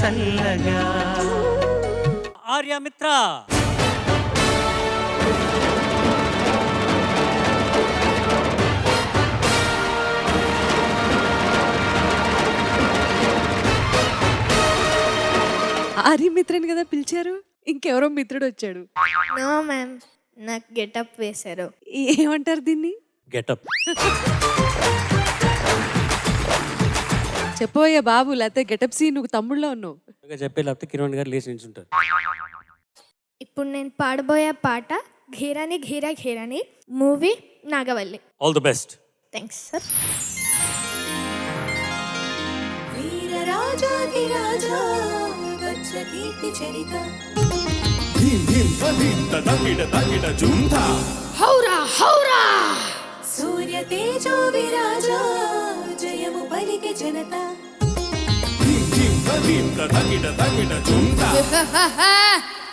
చల్లగా. ఆర్యమిత్ర ఆర్యమిత్రని కదా పిలిచారు, ఇంకెవరో మిత్రుడు వచ్చాడు. నో మ్యామ్, నాకు గెటప్ వేశారు. ఏమంటారు దీన్ని? గెటప్. చెప్పబోయే బాబు, లేకపోతే గెటప్ సీ నువ్వు తమ్ముళ్ళలో ఉన్నావు. చెప్పే లేకపోతే కిరణ్ గారు లేచి నిల్చుంటారు. ఇప్పుడు నేను పాడబోయే పాట ఘీరాని ఘీరా ఘీరాని, movie Nagavalli. All the best. Thanks sir. హౌరా హౌరా సూర్య తేజో విరాజా జయము పలికే జనత.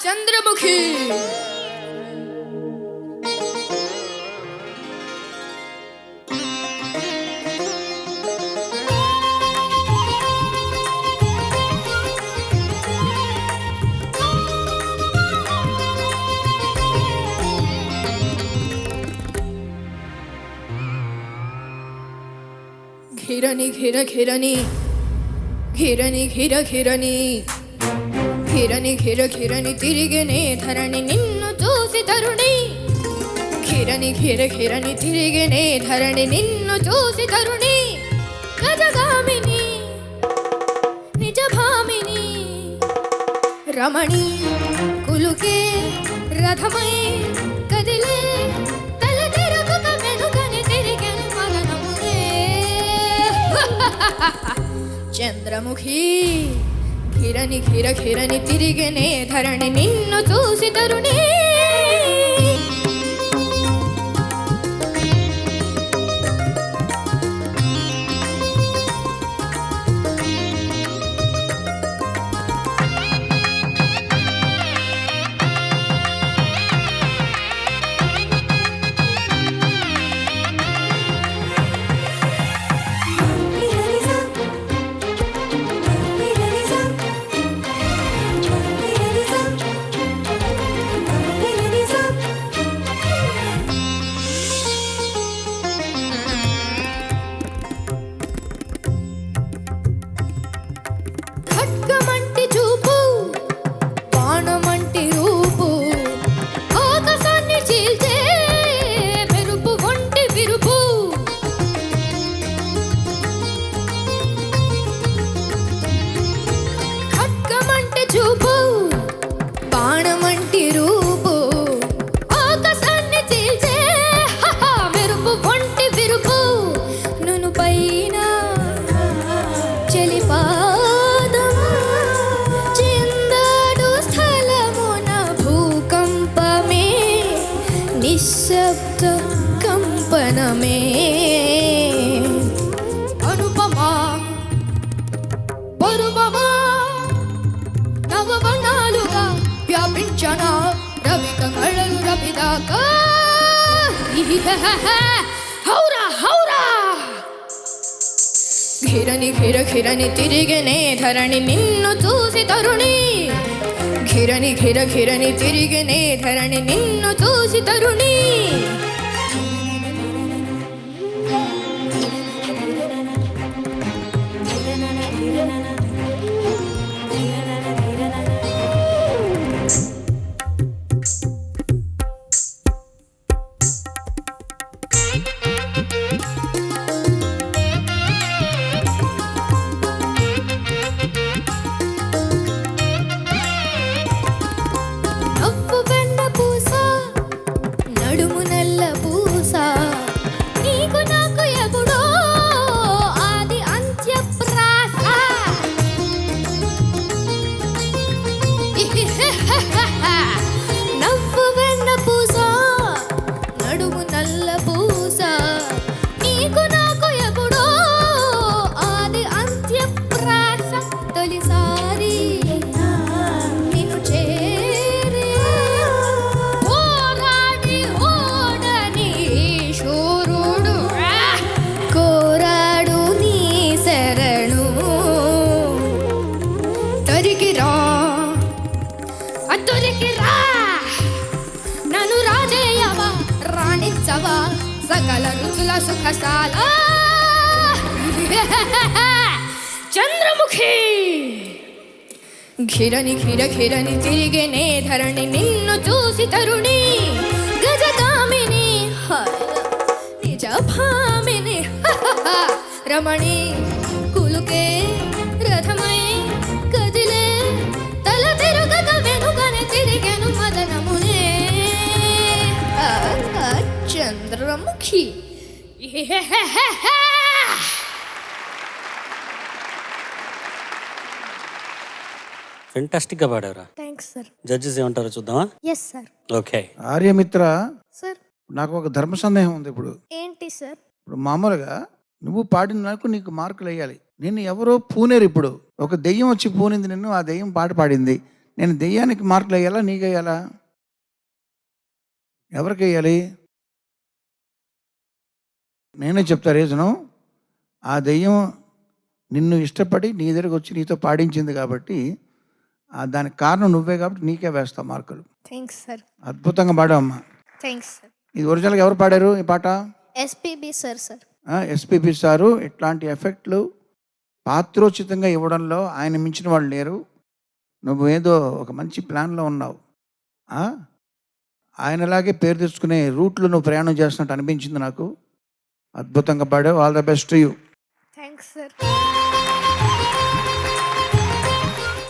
చంద్రముఖి ఘిరని ఘిర ఘిరని ఘిరని ఘిర ఘిరని ఘిరని ఘిర ఘిరని తిరిగనే ధరణి నిన్ను చూసి తరుణి. ఘిరని ఘిర ఘిరని తిరిగనే ధరణి నిన్ను చూసి తరుణి. గజగామిని నిజభామిని రమణి కులుకే రథమై కదిలే తల తిరుగుక వెనుకని తిరిగెను మగనమునే. చంద్రముఖి ఘిరని ఘిర ఘిరని తిరిగనే ధరణి నిన్ను చూసి తరుణి. ఖడ్గమంటి చూపు బాణమంటి రూపు ఆకాశాన్ని చీల్చే మెరుపు వంటి విరుపు. ఖడ్గమంటి చూపు బాణమంటి రూపు ఆకాశాన్ని చీల్చే మెరుపు వంటి విరుపు. నును పైన చెలిపాదం చిందాడు స్థలమున భూకంపమే నిశ్శబ్ద కంపనమే. అనుపమా పరుపమా నవవనాలుగా వ్యాపించన రవిక కళలు రవిదాకా. హౌరా హౌరా ఘిరని ఘిర ఘిరని తిరిగనే ధరణి నిన్ను చూసి తరుణి. ఘిరని ఘిర ఘిరని తిరిగనే ధరణి నిన్ను చూసి తరుణి. నవ్వు వెన్న పూస నడుము నల్ల పూస నీకు నాకు ఎప్పుడో ఆది అంత్య ప్రాస. నవ్వు వెన్న పూస నడుము నల్ల పూస నీకు నాకు ఎప్పుడో ఆది అంత్య ప్రాస. తొలిసారి నిన్ను చేరి పోరాడి ఓడని శూరుడు కోరాడు నీ శరణు. దొరికి రా నన్ను రాజేయవా రాణించవా సకల రుచుల సుఖశాల చంద్రముఖి ఘిరని ఘిరని తిరిగేనే ధరణి నిన్ను చూసి తరుణి గజగామిని నిజ భామిని రమణి కులుకే రథమై కదిలే తల తిరుగక వెనుకనే తిరిగెను మదనమునే చంద్రముఖి ఫెంటాస్టిక్గా పాడారా. Thanks sir. జడ్జెస్ ఏమంటారో చూద్దామా? Yes sir. Okay. Aryamitra, sir నాకు ఒక ధర్మ సందేహం ఉంది. ఏంటి సార్? ఇప్పుడు మామూలుగా నువ్వు పాడిన నాకు నీకు మార్కులు వేయాలి. నేను ఎవరో పూనేరు, ఇప్పుడు ఒక దెయ్యం వచ్చి పూనింది నిన్ను, ఆ దెయ్యం పాట పాడింది. నేను దెయ్యానికి మార్కులు వేయాలా నీకు వేయాలా? ఎవరికి వేయాలి? నేనే చెప్తా రీజను. ఆ దెయ్యం నిన్ను ఇష్టపడి నీ దగ్గరకు వచ్చి నీతో పాడించింది కాబట్టి దానికి కారణం నువ్వే కాబట్టి నీకే వేస్తా మార్కులు. Thanks sir. అద్భుతంగా పాడావమ్మా. Thanks sir. ఇది ఒరిజినల్గా ఎవరు పాడారు ఈ పాట? SPB sir. Sir SPB sir. ఇట్లాంటి ఎఫెక్ట్లు పాత్రోచితంగా ఇవ్వడంలో ఆయన మించిన వాళ్ళు లేరు. నువ్వు ఏదో ఒక మంచి ప్లాన్లో ఉన్నావు. ఆయనలాగే పేరు తెచ్చుకునే రూట్లో నువ్వు ప్రయాణం చేస్తున్నట్టు అనిపించింది నాకు. అద్భుతంగా పాడావు. All the best to you. Thanks sir.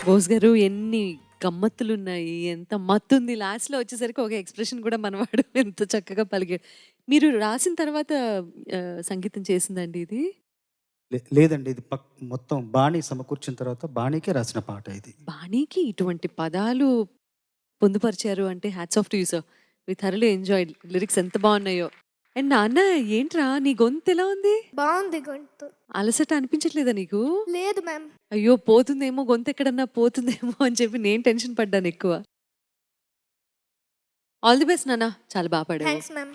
Bose garu, ఎన్ని గమ్మత్తులు ఉన్నాయి, ఎంత మత్తుంది. లాస్ట్లో వచ్చేసరికి ఒక ఎక్స్ప్రెషన్ కూడా మనవాడు ఎంత చక్కగా పలిగాడు. మీరు రాసిన తర్వాత సంగీతం చేసిందండి ఇది? లేదండి, ఇది మొత్తం బాణీ సమకూర్చిన తర్వాత బాణీకే రాసిన పాట ఇది. బాణీకి ఇటువంటి పదాలు పొందుపరిచారు అంటే hats off to you sir. We thoroughly enjoyed. Lyrics ఎంత బాగున్నాయో. అండ్ నాన్న, ఏంట్రా నీ గొంతు ఎలా ఉంది? బాగుంది గొంతు. అలసట అనిపించట్లేదా నీకు? లేదు మ్యామ్. అయ్యో పోతుందేమో, గొంతు ఎక్కడన్నా పోతుందేమో అని చెప్పి నేను టెన్షన్ పడ్డాను ఎక్కువ. ఆల్ ది బెస్ట్ నాన్న, చాలా బాగా పాడావు. Thanks ma'am.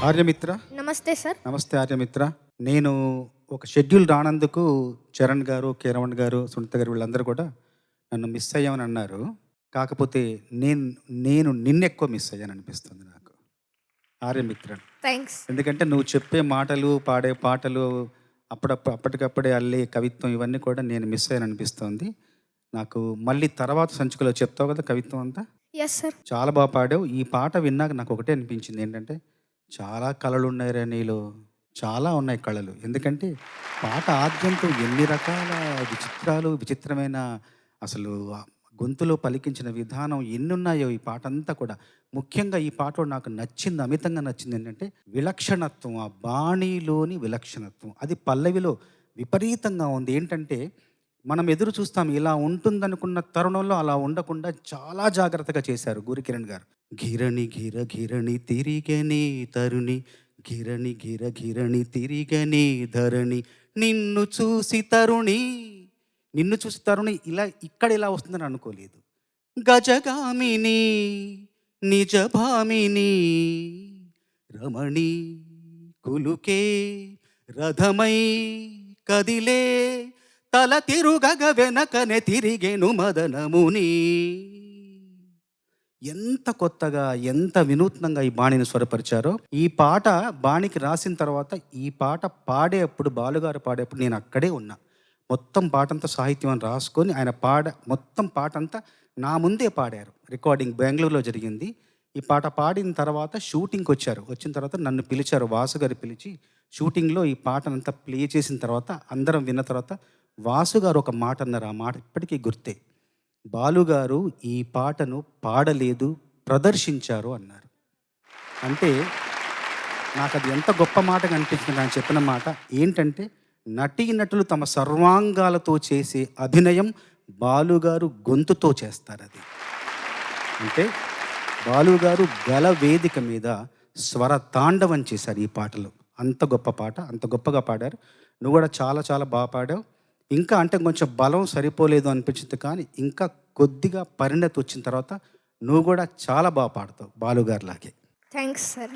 ఆర్యమిత్ర, నమస్తే సార్. నమస్తే ఆర్యమిత్ర. నేను ఒక షెడ్యూల్ రానందుకు చరణ్ గారు, కిరణ్ గారు, సునీత గారు వీళ్ళందరూ కూడా నన్ను మిస్ అయ్యామని అన్నారు. కాకపోతే నేను నిన్నెక్కువ మిస్ అయ్యాను అనిపిస్తుంది నాకు ఆర్యమిత్ర. థ్యాంక్స్. ఎందుకంటే నువ్వు చెప్పే మాటలు, పాడే పాటలు, అప్పటికప్పుడే అల్లే కవిత్వం, ఇవన్నీ కూడా నేను మిస్ అయ్యాను అనిపిస్తుంది నాకు. మళ్ళీ తర్వాత సంచికలో చెప్తావు కదా కవిత్వం అంతా. Yes sir. చాలా బాగా పాడావు. ఈ పాట విన్నాక నాకు ఒకటే అనిపించింది ఏంటంటే, చాలా కళలు ఉన్నాయి నీలో, చాలా ఉన్నాయి కళలు. ఎందుకంటే పాట ఆద్యంతం ఎన్ని రకాల విచిత్రమైన అసలు గొంతులో పలికించిన విధానం ఎన్నున్నాయో ఈ పాట అంతా కూడా. ముఖ్యంగా ఈ పాటలో నాకు నచ్చింది, అమితంగా నచ్చింది ఏంటంటే విలక్షణత్వం, ఆ బాణీలోని విలక్షణత్వం. అది పల్లవిలో విపరీతంగా ఉంది. ఏంటంటే మనం ఎదురు చూస్తాం ఇలా ఉంటుందనుకున్న తరుణంలో అలా ఉండకుండా చాలా జాగ్రత్తగా చేశారు గురికిరణ్ గారు. ఘిరణి ఘిరని తిరిగని తరుణి, ఘిరణి ఘిరని తిరిగని ధరణి, నిన్ను చూసి తరుణి ఇలా ఇక్కడ ఇలా వస్తుందని అనుకోలేదు. గజగామిని నిజ భామిని రమణి కులుకే రథమై కదిలే తల తిరుగగ వెనకనే తిరిగేను మదనముని. ఎంత కొత్తగా, ఎంత వినూత్నంగా ఈ బాణిని స్వరపరిచారో. ఈ పాట బాణికి రాసిన తర్వాత ఈ పాట పాడేప్పుడు, బాలుగారు పాడేప్పుడు నేను అక్కడే ఉన్నా. మొత్తం పాటంతా సాహిత్యం అని రాసుకొని ఆయన మొత్తం పాటంతా నా ముందే పాడారు. రికార్డింగ్ బెంగళూరులో జరిగింది. ఈ పాట పాడిన తర్వాత షూటింగ్కి వచ్చారు. వచ్చిన తర్వాత నన్ను పిలిచారు, వాసు గారు పిలిచి షూటింగ్లో ఈ పాటనంతా ప్లే చేసిన తర్వాత అందరం విన్న తర్వాత వాసు గారు ఒక మాట అన్నారు. ఆ మాట ఇప్పటికీ గుర్తే. బాలుగారు ఈ పాటను పాడలేదు, ప్రదర్శించారు అన్నారు. అంటే నాకు అది ఎంత గొప్ప మాటగా అనిపించింది ఆయన చెప్పిన మాట. ఏంటంటే నటీనటులు తమ సర్వాంగాలతో చేసే అభినయం బాలుగారు గొంతుతో చేస్తారు. అది అంటే బాలుగారు గల వేదిక మీద స్వర తాండవం చేశారు ఈ పాటలో. అంత గొప్ప పాట, అంత గొప్పగా పాడారు. నువ్వు కూడా చాలా చాలా బాగా పాడావు. ఇంకా అంటే కొంచెం బలం సరిపోలేదు అనిపించింది, కానీ ఇంకా కొద్దిగా పరిణతి వచ్చిన తర్వాత నువ్వు కూడా చాలా బాగా పాడతావు బాలుగారు లాగే. Thanks sir.